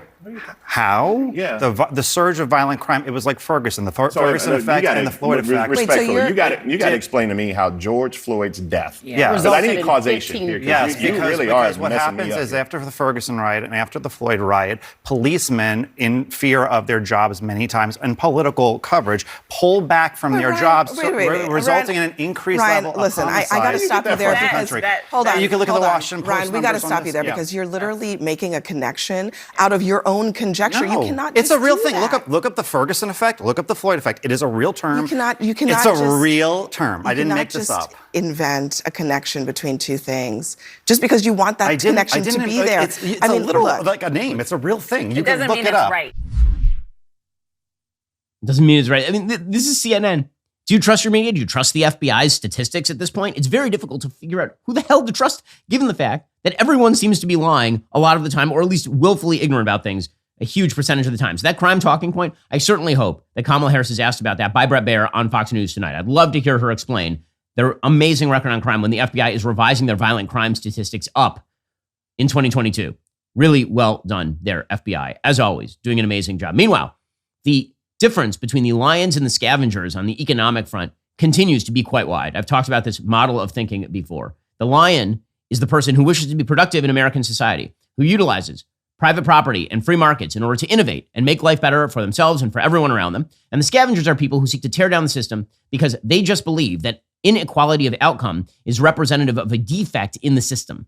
[SPEAKER 13] Yeah.
[SPEAKER 12] The surge of violent crime, it was like Ferguson, the Ferguson effect and the Floyd effect.
[SPEAKER 13] Respectfully, you got to explain to me how George Floyd's death.
[SPEAKER 12] Yeah.
[SPEAKER 13] Because I need causation here.
[SPEAKER 12] Yes,
[SPEAKER 13] you
[SPEAKER 12] because
[SPEAKER 13] really are
[SPEAKER 12] what happens is after the Ferguson riot and after the Floyd riot, policemen, in fear of their jobs many times and political coverage, pull back from their jobs, resulting in an increased level of homicide.
[SPEAKER 14] I got to stop you there because
[SPEAKER 12] hold on. You can look at the Washington Post.
[SPEAKER 14] Ryan, we got to stop you there because you're literally making a connection out of your own conjecture.
[SPEAKER 12] No,
[SPEAKER 14] you cannot.
[SPEAKER 12] It's a real
[SPEAKER 14] do
[SPEAKER 12] thing.
[SPEAKER 14] that.
[SPEAKER 12] Look up the Ferguson effect. Look up the Floyd effect. It is a real term.
[SPEAKER 14] You cannot.
[SPEAKER 12] It's a real term. I didn't make this up.
[SPEAKER 14] Invent a connection between two things just because you want that connection to be there.
[SPEAKER 12] It's a little like a name. It's a real thing. You can look it up.
[SPEAKER 1] It doesn't mean it's right. I mean, this is CNN. Do you trust your media? Do you trust the FBI's statistics at this point? It's very difficult to figure out who the hell to trust, given the fact that everyone seems to be lying a lot of the time, or at least willfully ignorant about things a huge percentage of the time. So that crime talking point, I certainly hope that Kamala Harris is asked about that by Bret Baier on Fox News tonight. I'd love to hear her explain their amazing record on crime when the FBI is revising their violent crime statistics up in 2022. Really well done there, FBI. As always, doing an amazing job. Meanwhile, the difference between the Lions and the Scavengers on the economic front continues to be quite wide. I've talked about this model of thinking before. The Lion is the person who wishes to be productive in American society, who utilizes private property and free markets in order to innovate and make life better for themselves and for everyone around them. And the Scavengers are people who seek to tear down the system because they just believe that inequality of outcome is representative of a defect in the system.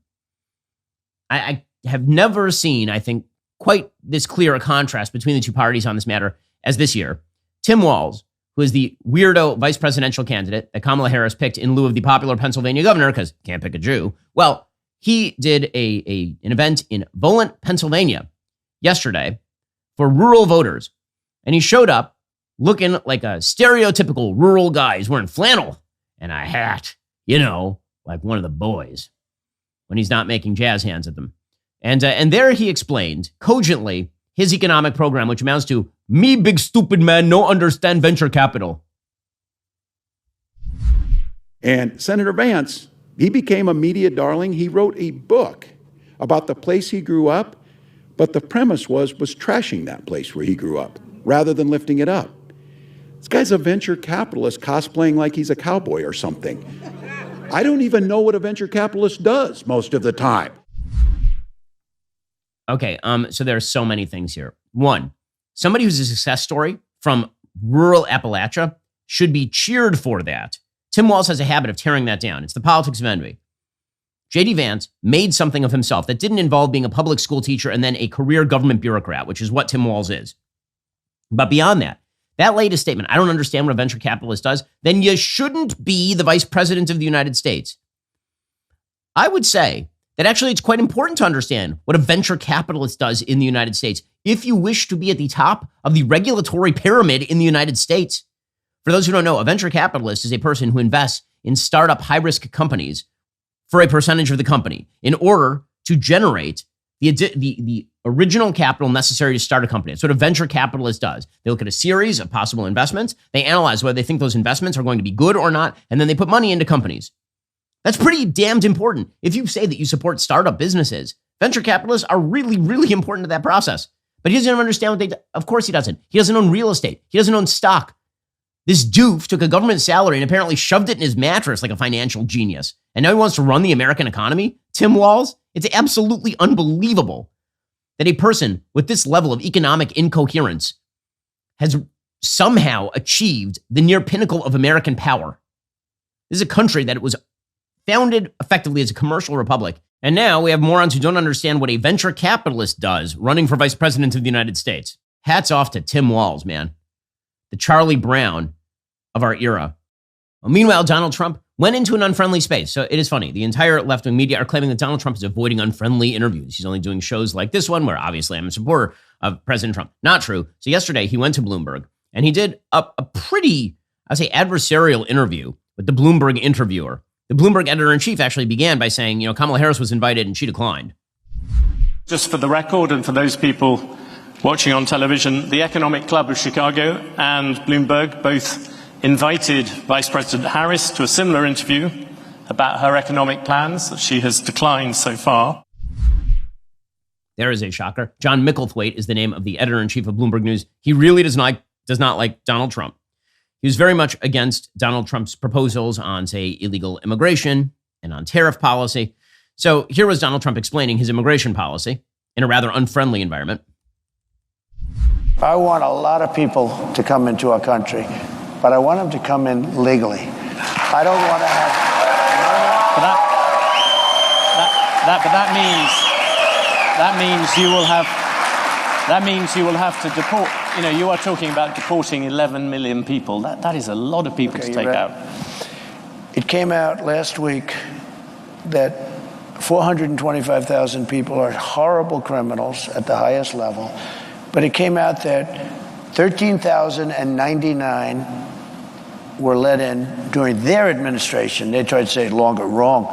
[SPEAKER 1] I have never seen, I think, quite this clear a contrast between the two parties on this matter as this year. Tim Walz, who is the weirdo vice presidential candidate that Kamala Harris picked in lieu of the popular Pennsylvania governor, because can't pick a Jew. Well, he did an event in Volant, Pennsylvania yesterday for rural voters. And he showed up looking like a stereotypical rural guy. He's wearing flannel and a hat, like one of the boys when he's not making jazz hands at them. And there he explained cogently his economic program, which amounts to me big stupid man no understand venture capital.
[SPEAKER 15] And Senator Vance, he became a media darling. He wrote a book about the place he grew up, but the premise was trashing that place where he grew up rather than lifting it up. This guy's a venture capitalist cosplaying like he's a cowboy or something. I don't even know what a venture capitalist does most of the time.
[SPEAKER 1] Okay, so there are so many things here. One, somebody who's a success story from rural Appalachia should be cheered for that. Tim Walz has a habit of tearing that down. It's the politics of envy. J.D. Vance made something of himself that didn't involve being a public school teacher and then a career government bureaucrat, which is what Tim Walz is. But beyond that latest statement, I don't understand what a venture capitalist does, then you shouldn't be the vice president of the United States. I would say that actually it's quite important to understand what a venture capitalist does in the United States if you wish to be at the top of the regulatory pyramid in the United States. For those who don't know, a venture capitalist is a person who invests in startup high-risk companies for a percentage of the company in order to generate the original capital necessary to start a company. That's what a venture capitalist does. They look at a series of possible investments. They analyze whether they think those investments are going to be good or not, and then they put money into companies. That's pretty damned important. If you say that you support startup businesses, venture capitalists are really, really important to that process. But he doesn't even understand what they do. Of course he doesn't. He doesn't own real estate. He doesn't own stock. This doof took a government salary and apparently shoved it in his mattress like a financial genius. And now he wants to run the American economy? Tim Walz? It's absolutely unbelievable that a person with this level of economic incoherence has somehow achieved the near pinnacle of American power. This is a country that was founded effectively as a commercial republic. And now we have morons who don't understand what a venture capitalist does running for vice president of the United States. Hats off to Tim Walz, man. The Charlie Brown of our era. Well, meanwhile, Donald Trump went into an unfriendly space. So it is funny. The entire left-wing media are claiming that Donald Trump is avoiding unfriendly interviews. He's only doing shows like this one, where obviously I'm a supporter of President Trump. Not true. So yesterday he went to Bloomberg and he did a pretty, I'd say, adversarial interview with the Bloomberg interviewer. The Bloomberg editor-in-chief actually began by saying, Kamala Harris was invited and she declined.
[SPEAKER 16] Just for the record and for those people watching on television, the Economic Club of Chicago and Bloomberg both invited Vice President Harris to a similar interview about her economic plans that she has declined so far.
[SPEAKER 1] There is a shocker. John Micklethwaite is the name of the editor-in-chief of Bloomberg News. He really does not like Donald Trump. He was very much against Donald Trump's proposals on, say, illegal immigration and on tariff policy. So here was Donald Trump explaining his immigration policy in a rather unfriendly environment.
[SPEAKER 3] I want a lot of people to come into our country, but I want them to come in legally. I don't want to have...
[SPEAKER 16] That means you will have to deport. You are talking about deporting 11 million people. That is a lot of people to take out.
[SPEAKER 3] It came out last week that 425,000 people are horrible criminals at the highest level, but it came out that 13,099 were let in during their administration. They tried to say longer, wrong.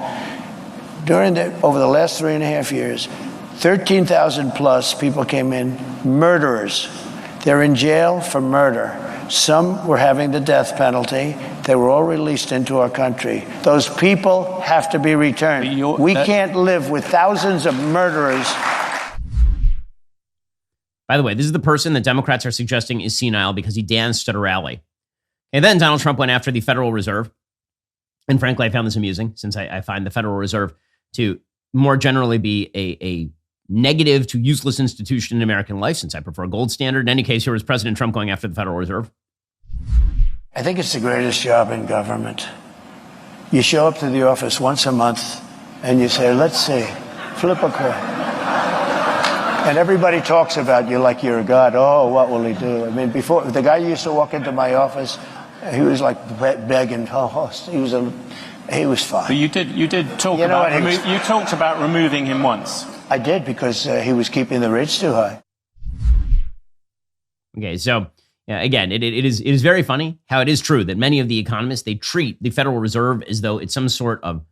[SPEAKER 3] Over the last 3.5 years, 13,000 plus people came in, murderers. They're in jail for murder. Some were having the death penalty. They were all released into our country. Those people have to be returned. We can't live with thousands of murderers.
[SPEAKER 1] By the way, this is the person that Democrats are suggesting is senile because he danced at a rally. And then Donald Trump went after the Federal Reserve. And frankly, I found this amusing since I find the Federal Reserve to more generally be a negative to useless institution in American life, since I prefer a gold standard. In any case, here was President Trump going after the Federal Reserve.
[SPEAKER 3] I think it's the greatest job in government. You show up to the office once a month and you say, let's see, flip a coin. And everybody talks about you like you're a god. Oh, what will he do? I mean, before, the guy used to walk into my office, he was like begging. He was fine.
[SPEAKER 16] But you did talk about you talked about removing him once.
[SPEAKER 3] I did, because he was keeping the rates too high.
[SPEAKER 1] Okay, so again, it is very funny how it is true that many of the economists, they treat the Federal Reserve as though it's some sort of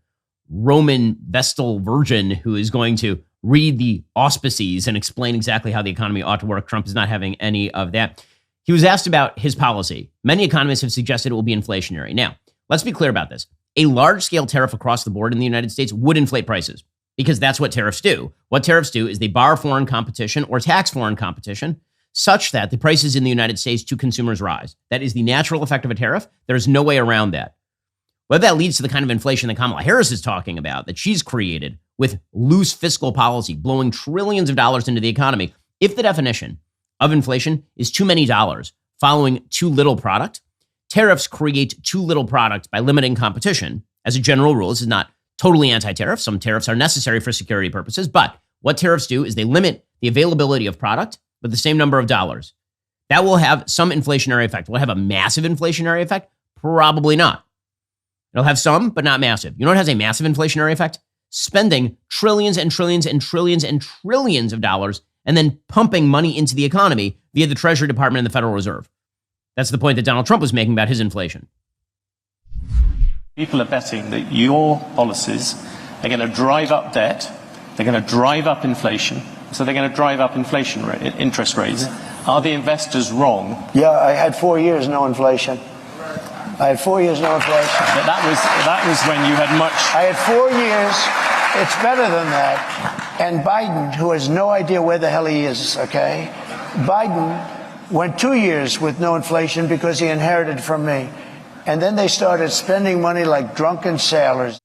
[SPEAKER 1] Roman Vestal virgin who is going to read the auspices and explain exactly how the economy ought to work. Trump is not having any of that. He was asked about his policy. Many economists have suggested it will be inflationary. Now, let's be clear about this. A large-scale tariff across the board in the United States would inflate prices, because that's what tariffs do. What tariffs do is they bar foreign competition or tax foreign competition such that the prices in the United States to consumers rise. That is the natural effect of a tariff. There's no way around that. Whether that leads to the kind of inflation that Kamala Harris is talking about, that she's created with loose fiscal policy, blowing trillions of dollars into the economy, if the definition of inflation is too many dollars following too little product, tariffs create too little product by limiting competition. As a general rule, this is not totally anti-tariff. Some tariffs are necessary for security purposes, but what tariffs do is they limit the availability of product with the same number of dollars. That will have some inflationary effect. Will it have a massive inflationary effect? Probably not. It'll have some, but not massive. You know what has a massive inflationary effect? Spending trillions and trillions and trillions and trillions of dollars and then pumping money into the economy via the Treasury Department and the Federal Reserve. That's the point that Donald Trump was making about his inflation.
[SPEAKER 16] People are betting that your policies are going to drive up debt, they're going to drive up inflation, so they're going to drive up interest rates. Are the investors wrong?
[SPEAKER 3] Yeah, I had 4 years no inflation. I had 4 years no inflation.
[SPEAKER 16] That was when you had much.
[SPEAKER 3] I had 4 years. It's better than that. And Biden, who has no idea where the hell he is, okay? Biden went 2 years with no inflation because he inherited from me. And then they started spending money like drunken sailors.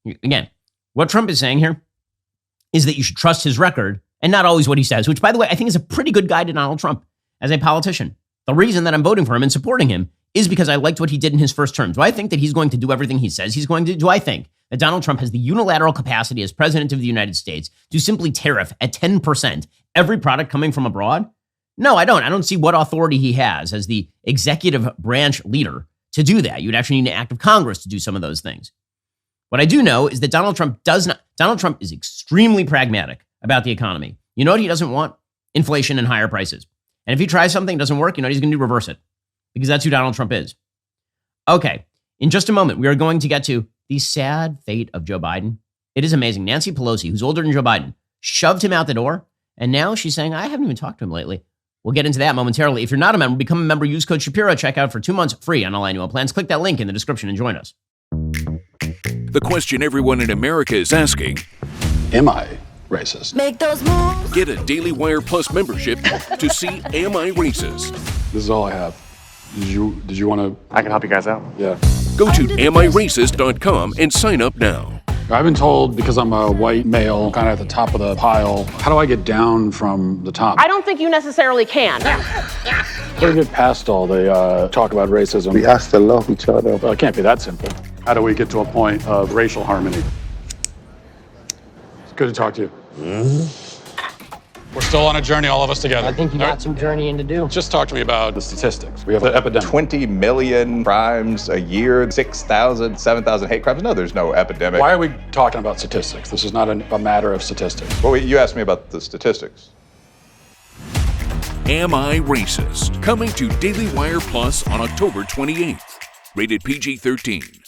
[SPEAKER 1] Again, what Trump is saying here is that you should trust his record and not always what he says, which, by the way, I think is a pretty good guide to Donald Trump as a politician. The reason that I'm voting for him and supporting him is because I liked what he did in his first term. Do I think that he's going to do everything he says he's going to do? Do I think that Donald Trump has the unilateral capacity as president of the United States to simply tariff at 10% every product coming from abroad? No, I don't. I don't see what authority he has as the executive branch leader to do that. You'd actually need an act of Congress to do some of those things. What I do know is that Donald Trump is extremely pragmatic about the economy. You know what he doesn't want? Inflation and higher prices. And if he tries something that doesn't work, you know what he's going to do? Reverse it. Because that's who Donald Trump is. Okay, in just a moment, we are going to get to the sad fate of Joe Biden. It is amazing. Nancy Pelosi, who's older than Joe Biden, shoved him out the door. And now she's saying, I haven't even talked to him lately. We'll get into that momentarily. If you're not a member, become a member. Use code Shapiro. Check out for 2 months free on all annual plans. Click that link in the description and join us.
[SPEAKER 17] The question everyone in America is asking,
[SPEAKER 18] am I racist?
[SPEAKER 19] Make those moves.
[SPEAKER 17] Get a Daily Wire Plus membership to see Am I Racist?
[SPEAKER 18] This is all I have. Did you want to?
[SPEAKER 20] I can help you guys out.
[SPEAKER 18] Yeah.
[SPEAKER 17] Go to amирacist.com and sign up now.
[SPEAKER 18] I've been told because I'm a white male, kind of at the top of the pile, how do I get down from the top?
[SPEAKER 21] I don't think you necessarily can.
[SPEAKER 18] How do we get past all the talk about racism?
[SPEAKER 20] We have to love each other.
[SPEAKER 18] Well, it can't be that simple. How do we get to a point of racial harmony? It's good to talk to you. Mm-hmm. We're still on a journey, all of us together.
[SPEAKER 21] I think you got some journeying to do.
[SPEAKER 18] Just talk to me about the statistics. We have an epidemic.
[SPEAKER 13] 20 million crimes a year, 6,000, 7,000 hate crimes. No, there's no epidemic.
[SPEAKER 18] Why are we talking about statistics? This is not a matter of statistics.
[SPEAKER 13] Well, you asked me about the statistics.
[SPEAKER 17] Am I Racist? Coming to Daily Wire Plus on October 28th. Rated PG-13.